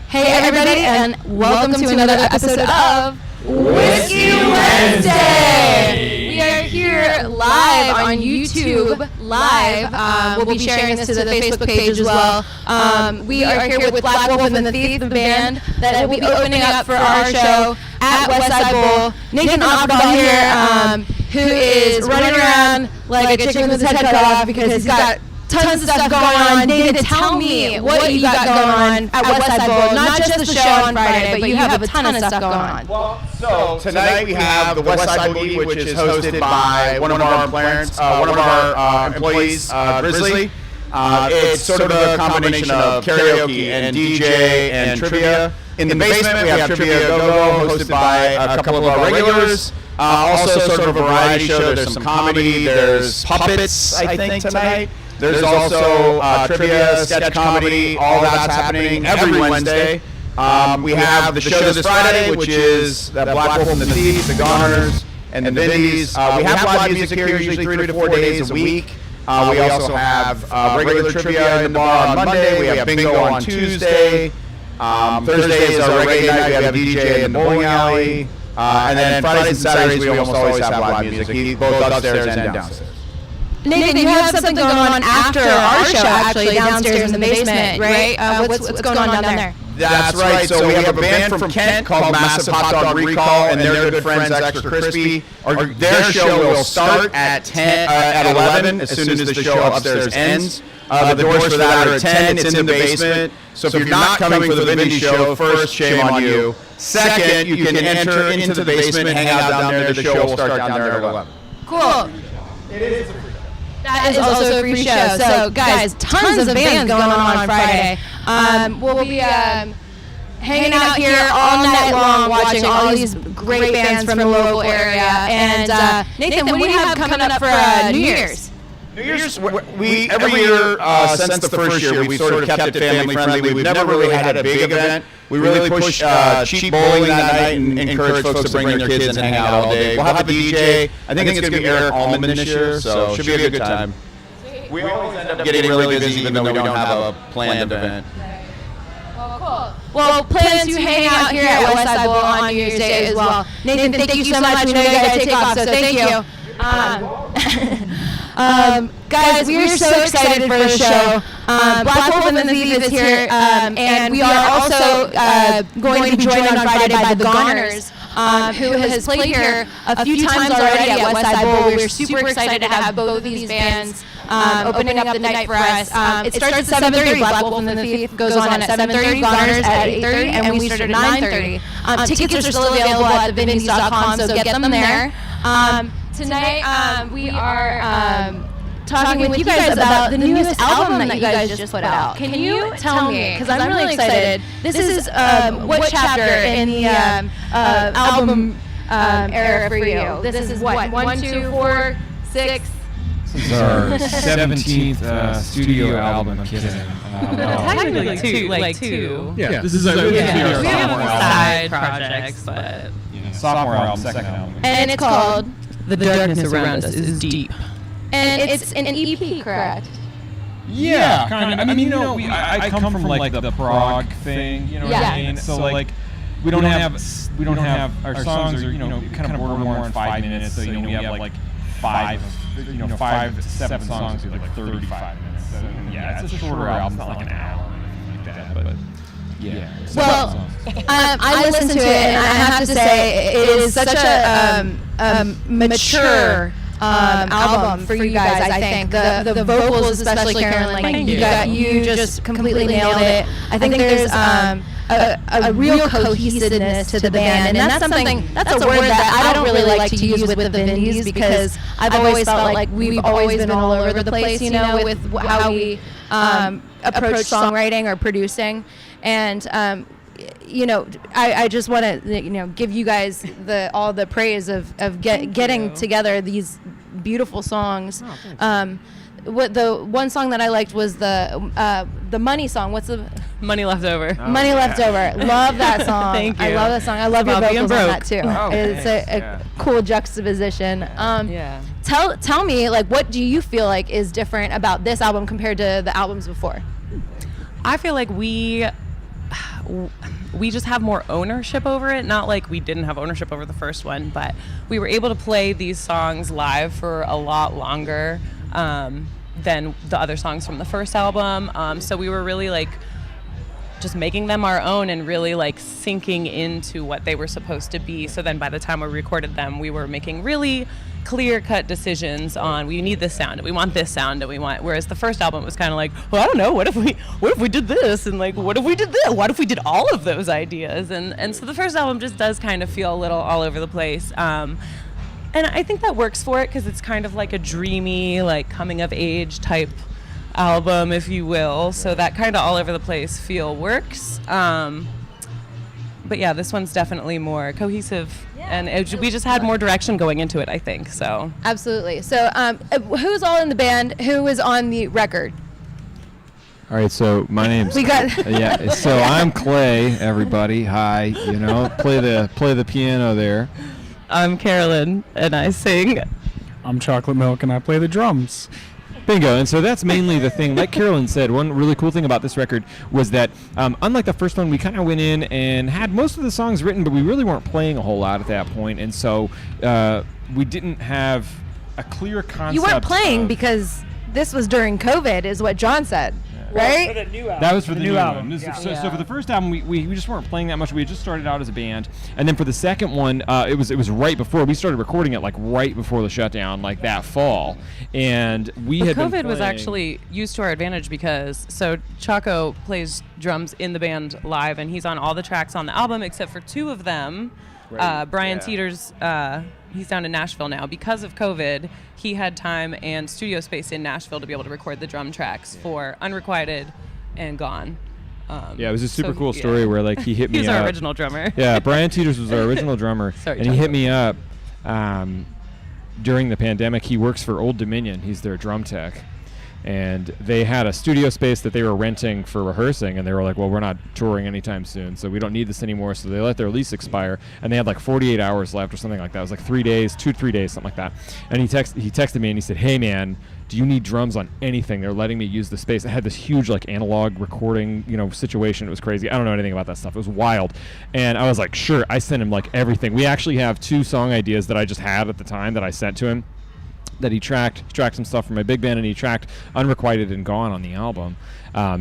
Hey everybody, and welcome to another episode of Whiskey Wednesday. We are here live on YouTube. We'll be sharing this to the Facebook page as well. We are here with Black Wolf and the Thief, the band that will be opening up for our show at Westside Bowl. Nathan Offball here, who is running around like a chicken with his head cut off because he's got tons of stuff going on. Nathan, tell me what you got going on at Westside Bowl. Not just the show on Friday, but you have a ton of stuff going on. Well, so tonight we have the Westside Boogie, which is hosted by one of our employees, Grizzly. It's sort of a combination of karaoke and DJ and trivia. In the basement, we have Trivia Go-Go, hosted by a couple of our regulars. Also sort of a variety show. There's some comedy. There's puppets, I think, tonight. There's also trivia, sketch comedy, all that's happening every Wednesday. We have the show this Friday, which is the Black Wolf and the Thief, the Goners, and the Vindys. We have live music here usually 3 to 4 days a week. We also have regular trivia in the bar on Monday. We have bingo on Tuesday. Thursday is our reggae night. We have a DJ in the bowling alley. And then Fridays and Saturdays, we almost always have live music, both upstairs and downstairs. Nathan, you have something going on after our show, actually, downstairs in the basement, right? What's going on down there? That's right. So we have a band from Kent called Massive Hot Dog Recall, and their good friends Extra Crispy. Their show will start at 11 as soon as the show upstairs ends. The doors for that are at 10. It's in the basement. So if you're not coming for the Vindys show, first, shame on you. Second, you can enter into the basement, hang out down there. The show will start down there at 11. Cool. It is a free show. That is also a free show. So, guys, tons of bands going on Friday. We'll be hanging out here all night long, watching all these great bands from the local area. And Nathan, what do you have coming up for New Year's? New Year's, we every year since the first year, we've sort of kept it family friendly. We've never really had a big event. We really push cheap bowling that night and encourage folks to bring their kids and hang out all day. We'll have a DJ. I think it's going to be Eric Allman this year, so it should be a good time. We always end up getting really busy even though we don't have a planned event. Well, cool. Well, plans to hang out here at Westside Bowl on New Year's Day as well. Nathan, thank you so much. We know you got to take off, so thank you. Guys, we are so excited for the show. Black Wolf and the Thief is here, and we are also going to be joined on Friday by the Goners, who has played here a few times already at Westside Bowl. We're super excited to have both of these bands opening up the night for us. It starts at 7:30. Black Wolf and the Thief goes on at 7:30, Goners at 8:30, and we start at 9:30. Tickets are still available at thevindys.com, so get them there. Tonight, we are talking with you guys about the newest album that you guys just put out. Can you tell me, because I'm really excited, this is what chapter in the album era for you? This is what, 1, 2, 4, 6? This is our 17th studio album. I'm kidding. Technically like two. Yeah, this is our we have sophomore side projects, but sophomore album, second album. And it's called The Darkness Around Us is Deep. And it's an EP, correct? Yeah, kind of. I mean, I come from like the prog thing, you know what I mean? So like, we don't have our songs are kind of more in 5 minutes. So we have like 5 to 7 songs with like 35 minutes. So, yeah, it's a shorter album. It's not like an hour or anything like that, but. Yeah. Well, I listened to it, and I have to say, it is such a mature album for you guys. I think the vocals, especially Karen, you just completely nailed it. I think there's a real cohesiveness to the band, and that's a word that I don't really like to use with the Vindys, because I've always felt like we've always been all over the place, with how we approach songwriting or producing. And I just want to give you guys all the praise of getting together these beautiful songs. What the one song that I liked was the Money song. What's the Money Leftover? Money Leftover. Love that song. Thank you. I love that song. I love your About being vocals on broke. that too. Oh, It's thanks. a cool juxtaposition. Yeah. Tell me, what do you feel like is different about this album compared to the albums before? I feel like we we just have more ownership over it. Not like we didn't have ownership over the first one, but we were able to play these songs live for a lot longer than the other songs from the first album. So we were really like just making them our own and really like sinking into what they were supposed to be. So then by the time we recorded them, we were making really clear-cut decisions on we need this sound, and we want this sound, and we want. Whereas the first album was kind of like, well, I don't know, what if we did this, and like, what if we did this? What if we did all of those ideas? And so the first album just does kind of feel a little all over the place. And I think that works for it because it's kind of like a dreamy, like coming of age type album, if you will. So that kind of all over the place feel works. But yeah, this one's definitely more cohesive, and we just had more direction going into it, I think. So Absolutely. So who's all in the band? Who was on the record? All right, so my name's yeah. So I'm Clay. Everybody, hi. You know, play the piano there. I'm Carolyn, and I sing. I'm Chocolate Milk, and I play the drums. Bingo. And so that's mainly the thing. Like Carolyn said, one really cool thing about this record was that unlike the first one, we kind of went in and had most of the songs written, but we really weren't playing a whole lot at that point. And so we didn't have a clear concept. You weren't playing because this was during COVID, is what John said, right? For the new album. That was for the new album. Yeah. So for the first album, we just weren't playing that much. We had just started out as a band, and then for the second one, it was right before we started recording it, like right before the shutdown, like that fall, and we had been COVID was playing- actually used to our advantage because so Chaco plays drums in the band live, and he's on all the tracks on the album except for two of them. Brian Teeters, he's down in Nashville now. Because of COVID, he had time and studio space in Nashville to be able to record the drum tracks for Unrequited and Gone. Yeah, it was a super cool story where like he hit me He was up. our original drummer. Yeah, Brian Teeters was our original drummer, Sorry, and he John. hit me up during the pandemic. He works for Old Dominion. He's their drum tech. And they had a studio space that they were renting for rehearsing, and they were like, well, we're not touring anytime soon, so we don't need this anymore. So they let their lease expire, and they had like 48 hours left or something like that. It was like 3 days, 3 days, something like that. And he texted me and he said, hey man, do you need drums on anything? They're letting me use the space. I had this huge like analog recording, situation. It was crazy. I don't know anything about that stuff. It was wild. And I was like, sure. I sent him like everything. We actually have 2 song ideas that I just had at the time that I sent to him, that he tracked some stuff from my big band, and he tracked Unrequited and Gone on the album,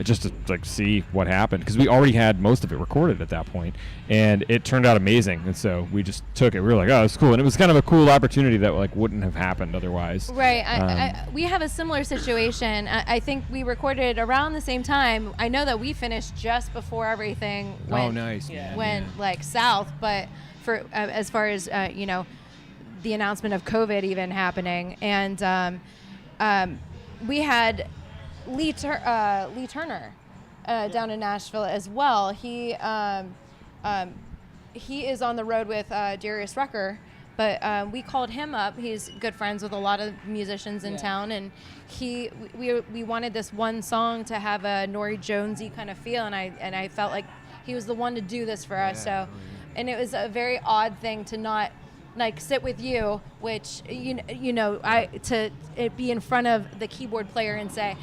just to like see what happened, because we already had most of it recorded at that point, and it turned out amazing. And so we just took it. We were like, oh, it's cool, and it was kind of a cool opportunity that like wouldn't have happened otherwise. Right. We have a similar situation. I think we recorded around the same time. I know that we finished just before everything went, nice, man. went like south, but for as far as the announcement of COVID even happening, and we had Lee Turner down in Nashville as well. He is on the road with Darius Rucker, but we called him up. He's good friends with a lot of musicians in town, and we wanted this one song to have a Nori Jonesy kind of feel, and I felt like he was the one to do this for us. So, and it was a very odd thing to not like sit with you, which to be in front of the keyboard player and say,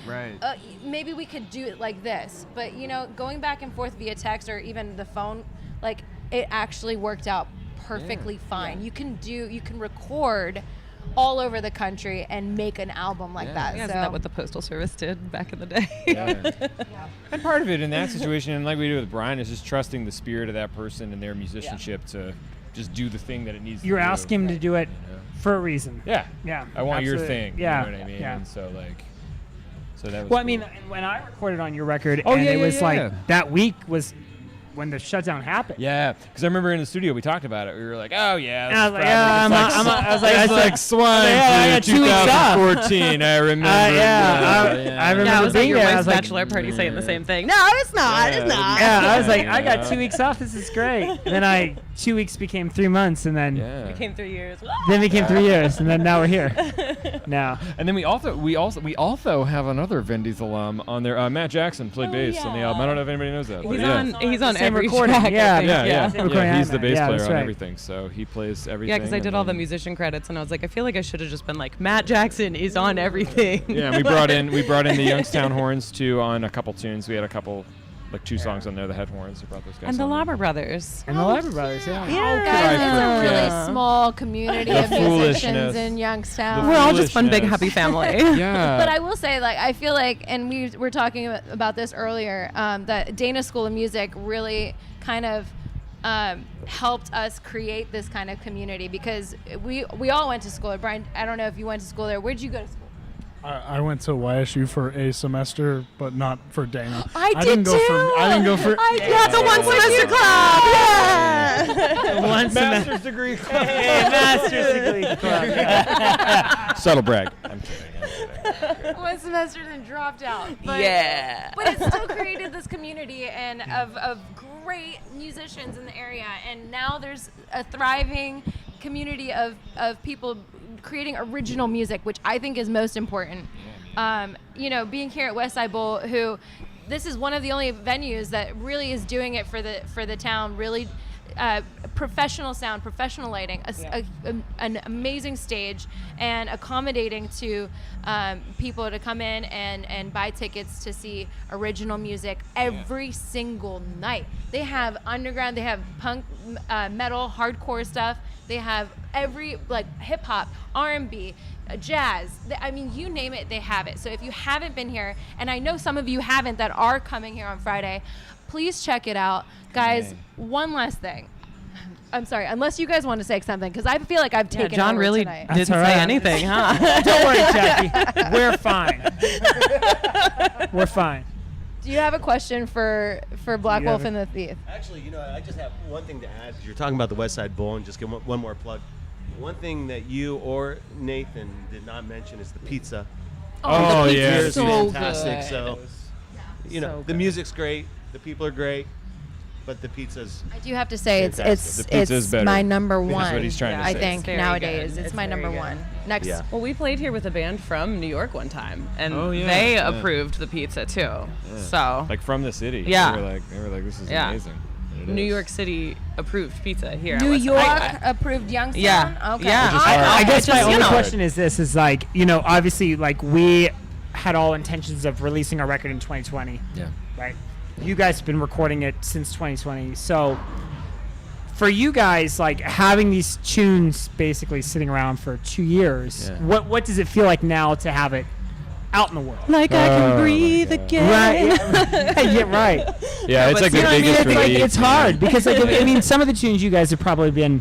maybe we could do it like this. But going back and forth via text or even the phone, like it actually worked out perfectly fine. You can record all over the country and make an album like that. Yeah, so isn't that what the Postal Service did back in the day? And part of it in that situation, and like we do with Brian, is just trusting the spirit of that person and their musicianship to just do the thing that it needs to do. You're asking him to do it for a reason. Yeah. Yeah. I want your absolutely. thing. Yeah. You know what I mean? Yeah. And so that was Well, I cool. mean, when I recorded on your record, Oh, and yeah, it yeah, was yeah. like that week was when the shutdown happened. Yeah, because I remember in the studio we talked about it. We were like, "Oh yeah." And I was like, "Yeah, it's like swine I got flu 2 weeks off. 2014. I remember. I remember Yeah, I was at being your there. I wife's was like, bachelor party saying the same thing. No, it's not. It's not. yeah, I was like, I got 2 weeks off. This is great. And then 2 weeks became 3 months, and then Yeah. It came 3 years. then became 3 years, and then now we're here. Now. And then we also have another Vindys alum on there. Matt Jackson played bass on the album. I don't know if anybody knows that. but He's on Same every recording, track. yeah. I think. Yeah. Same recording He's the I bass met. Yeah, player that's on right. everything, so he plays everything. Yeah, because I did all the musician credits, and I was like, I feel like I should have just been like, Matt Jackson is on everything. Yeah, and we brought in the Youngstown horns too on a couple tunes. We had a couple like 2 songs on there. The Head Horns, I brought those guys. And the on there. Lauber Brothers. And the Lauber Brothers, yeah. Guys, it's a really Yeah. small community The of musicians foolishness. in Youngstown. We're all just fun, big, Foolishness. happy family. Yeah. But I will say, like, I feel like, and we were talking about this earlier, that Dana School of Music really kind of helped us create this kind of community, because we all went to school. Brian, I don't know if you went to school there. Where'd you go to school? I went to YSU for a semester, but not for Dana. I didn't did go too. For, I didn't go for. Yeah, the one semester club. Yeah. One Master's degree. Hey, master's degree club. Subtle brag. I'm kidding. One semester, then dropped out. But, Yeah. But it still created this community and of great musicians in the area, and now there's a thriving community of people creating original music, which I think is most important. Being here at Westside Bowl, this is one of the only venues that really is doing it for the town. Really, professional sound, professional lighting, an amazing stage, and accommodating to people to come in and buy tickets to see original music every single night. They have underground, they have punk, metal, hardcore stuff. They have every, like, hip hop, R&B, jazz. I mean, you name it, they have it. So if you haven't been here, and I know some of you haven't that are coming here on Friday, please check it out. Guys, one last thing. I'm sorry, unless you guys want to say something, because I feel like I've taken John over really tonight. didn't all say right. anything, huh? Don't worry, Jackie. We're fine. We're fine. Do you have a question for Black You Wolf have and the Thief? Actually, I just have one thing to add. You're talking about the West Side Bowl, and just give one more plug. One thing that you or Nathan did not mention is the pizza. Oh, The yeah. pizza is So fantastic. good. So, So the good. music's great, the people are great, but the pizza's I do have to say Fantastic. it's The pizza is better. my number That's one. what he's trying to I say. think It's very nowadays good. it's It's my very number good. one. Next, Yeah. Well, we played here with a band from New York one time, and Oh, yeah, they yeah. approved the pizza too. So, Like from the city. Yeah. They were like, this is Yeah. amazing. And it New is. York City approved pizza here. at New West York Side. approved Youngstown. Yeah. Okay. Yeah. Which is I- hard. I guess my just, only you know. question is this: is like, obviously, like, we had all intentions of releasing our record in 2020. Yeah. Right. You guys have been recording it since 2020, so for you guys, like, having these tunes basically sitting around for 2 years, Yeah. what does it feel like now to have it out in the world? Like I Oh, can my breathe God. again. Right. Yeah, right. Yeah, it's but like the you know what I mean? biggest It's like relief. it's hard because, like, I mean, some of the tunes you guys have probably been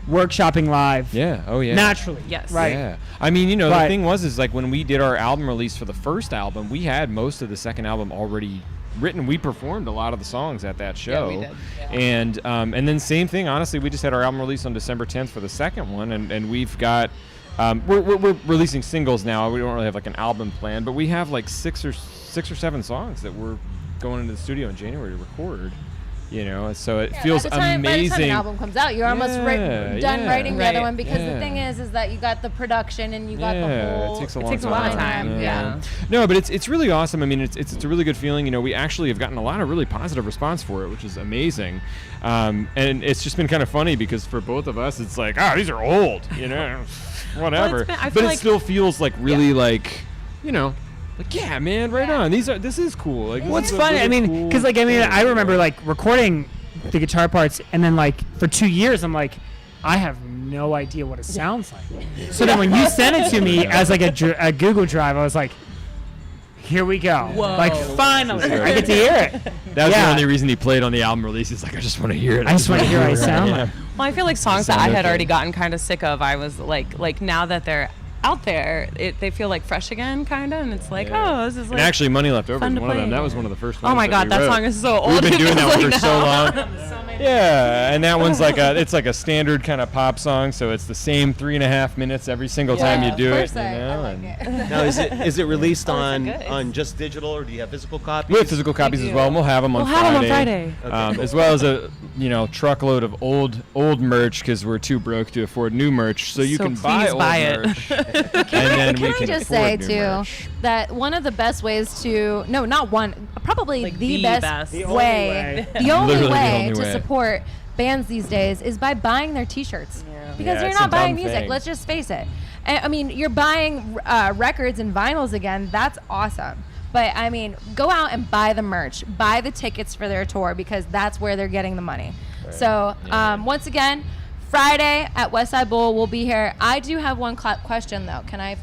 workshopping live Yeah. Oh, yeah. naturally. Yes. Right. Yeah. I mean, the But- thing was like when we did our album release for the first album, we had most of the second album already written. We performed a lot of the songs at that show. we did. And then same thing, honestly, we just had our album release on December 10th for the second one, and we've got we're releasing singles now. We don't really have like an album plan, but we have like six or seven songs that we're going into the studio in January to record. So it feels by the time the amazing. second album comes out, you're almost done Yeah. writing the other Right. one, because the Yeah. thing is that you got the production and you got the whole. it takes a It long takes a time. lot of time. Yeah. No, but it's really awesome. I mean, it's a really good feeling. We actually have gotten a lot of really positive response for it, which is amazing. And it's just been kind of funny because for both of us, it's like, these are old, whatever. been- I but feel it like- still feels like really like, like, yeah, man, right on. This is cool. Like, What's this is a funny? I really mean, cool because like thing. I remember like recording the guitar parts, and then like for 2 years, I'm like, I have no idea what it sounds like. So then when you sent it to me as like a Google Drive, I was like, here we go. Whoa. Like finally, This is I get to hear it. That was Yeah. the only reason he played on the album release. He's like, I just want to hear it. I just want to hear what I sound Yeah. like. Well, I feel like songs that Sound I had okay. already gotten kind of sick of, I was like now that they're out there, they feel like fresh again, kind of, and it's like, Yeah. this is And like. actually, Money Left Over fun is to one of them. play. That was one of the first ones. Oh my God, we that wrote. song is so old. We've been It doing that feels one like for so now. long. Yeah, and that one's like it's like a standard kind of pop song, so it's the same 3.5 minutes every single time you do it. I like and it. Now, is it released Oh, it's on good. on just digital, or do you have physical copies? we have physical copies as well, and we'll have them on We'll have 'em on Friday. Friday. As well as a truckload of old merch because we're too broke to afford new merch. So you So can buy please old buy it. merch, and then we Can I can just afford say new too merch. that one of the best ways to not one, probably Like the the best, best. The only way. the only Literally the way only to way. support bands these days is by buying their T-shirts. Because Yeah, you're it's not a buying dumb music. thing. Let's just face it. I mean, you're buying records and vinyls again. That's awesome. But I mean, go out and buy the merch, buy the tickets for their tour, because that's where they're getting the money. So once again, Friday at Westside Bowl, we'll be here. I do have one question though. Can I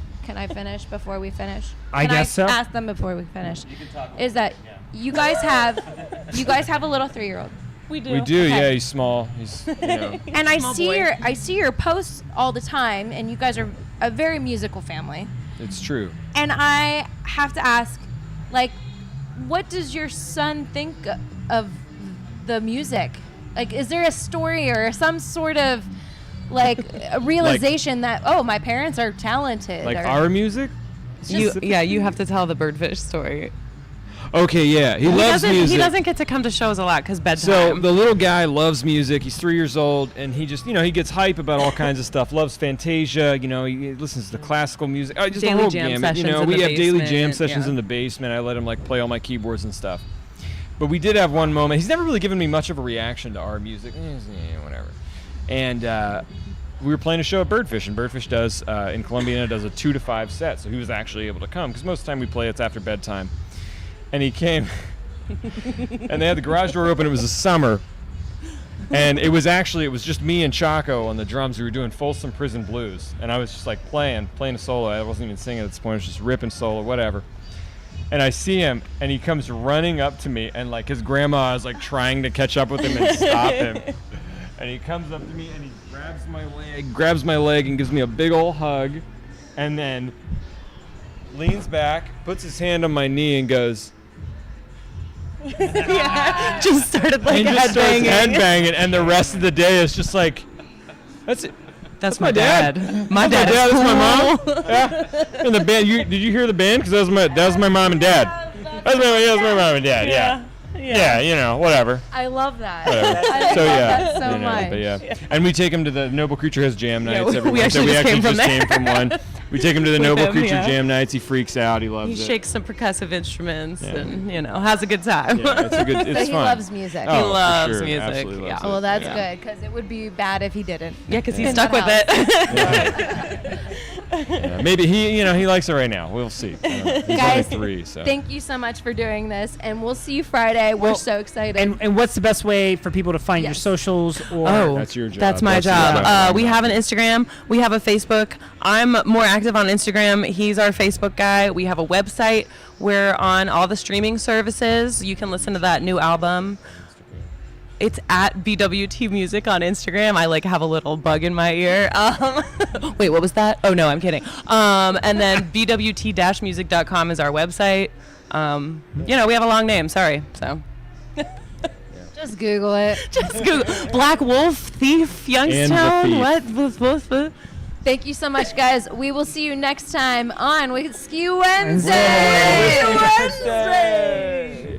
finish before we finish? I guess so. Ask them before we finish. You can talk. Is that you guys have a little 3-year-old? We do. We do, Okay. yeah. He's small. He's, you know. And I Small see boy. your posts all the time, and you guys are a very musical family. It's true. And I have to ask, like, what does your son think of the music? Like, is there a story or some sort of like a realization that, oh, my parents are talented? Like or, our music? You have to tell the birdfish story. Okay, yeah. He loves music. He doesn't get to come to shows a lot because bedtime. So the little guy loves music. He's 3 years old, and he just, he gets hype about all kinds of stuff. Loves Fantasia. He listens to classical music. Just Daily the whole jam gamut. sessions in We the have daily jam basement, sessions yeah. in the basement. I let him play all my keyboards and stuff. But we did have one moment. He's never really given me much of a reaction to our music. Whatever. And we were playing a show at Birdfish, and Birdfish does in Columbia does a 2 to 5 set. So he was actually able to come because most of the time we play it's after bedtime. And he came. And they had the garage door open. It was the summer, and it was just me and Chaco on the drums. We were doing Folsom Prison Blues, and I was just playing a solo. I wasn't even singing at this point. I was just ripping solo, whatever. And I see him, and he comes running up to me, and his grandma is trying to catch up with him and stop him. And he comes up to me, and he grabs my leg, and gives me a big old hug, and then leans back, puts his hand on my knee, and goes. Just started And he just starts headbanging, and the rest of the day is just that's it. That's my dad. My dad. That's my mom. Yeah. And the band. Did you hear the band? Because that was my mom and dad. That's my mom and dad. Yeah. Whatever. I love that. Whatever. I love that so But much. yeah. And we take him to the Noble Creature Has Jam nights every we Wednesday. actually just came from just came from one. We take him to the Noble him, Creature yeah. Jam nights. He freaks out. He loves He it. shakes some percussive instruments and has a good time. Yeah, it's a good. It's But he fun. loves music. Oh, He for loves sure. music, Absolutely yeah. loves Well, it. that's Yeah. good, because it would be bad if he didn't. Yeah, because he's In stuck with that it. Yeah, maybe he likes it right now. We'll see. He's Guys, only 3, so. Thank you so much for doing this, and we'll see you Friday. We're so excited. And what's the best way for people to find your Yes. socials? Or That's your job. That's my That's your job. job. We have an Instagram. We have a Facebook. I'm more active on Instagram. He's our Facebook guy. We have a website. We're on all the streaming services. You can listen to that new album. It's at BWT Music on Instagram. I have a little bug in my ear. Wait, what was that? Oh no, I'm kidding. And then bwt-music.com is our website. We have a long name. Sorry. So. Just Google it. Just Google Black Wolf Thief Youngstown. Thief. What? Thank you so much, guys. We will see you next time on Whiskey Wednesday. Wednesday.